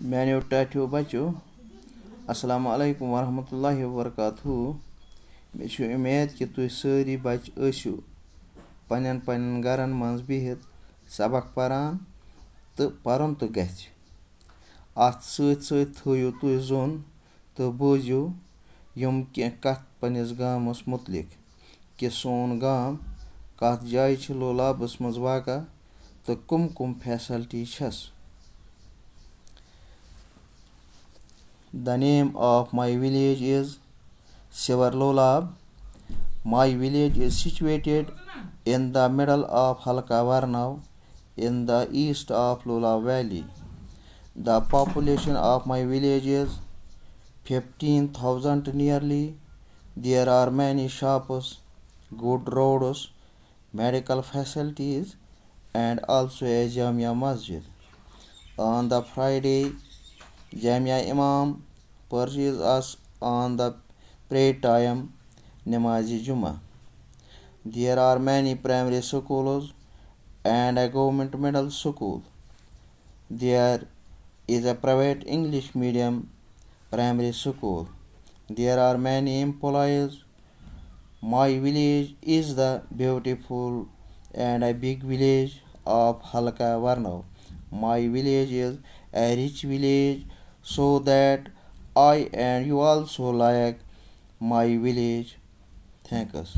Manu Tatu Bachu, Assalamu alaikum warahmatullahi wabarakatuh. Mech umeed ki tu sari bach ٲسِو پنٛنٮ۪ن گَرَن منٛز بِہِتھ سبق پَران تہٕ پَرُن تہٕ گژھِ. اَتھ سۭتۍ سۭتۍ تھٲیِو تُہۍ زوٚن تہٕ بوٗزِو یِم کینٛہہ کَتھ پنٛنِس گامَس مُتعلِق کہِ سون گام کَتھ جایہِ چھِ لولابَس منٛز واقع تہٕ کَم فیسَلٹی چھَس. The name of my village is Sivarlolab. My village is situated in the middle of Halka Varnau in the east of Lolab Valley. The population of my village is 15,000 nearly. There are many shops, good roads, medical facilities, and also a Jamia Masjid. On the Friday, Jamia Imam preaches us on the prayer time, Namazi Juma. There are many primary schools and a government middle school. There is a private English medium primary school. There are many employees. My village is the beautiful and a big village of Halka Varnau. My village is a rich village, so that I and you also like my village. Thanks.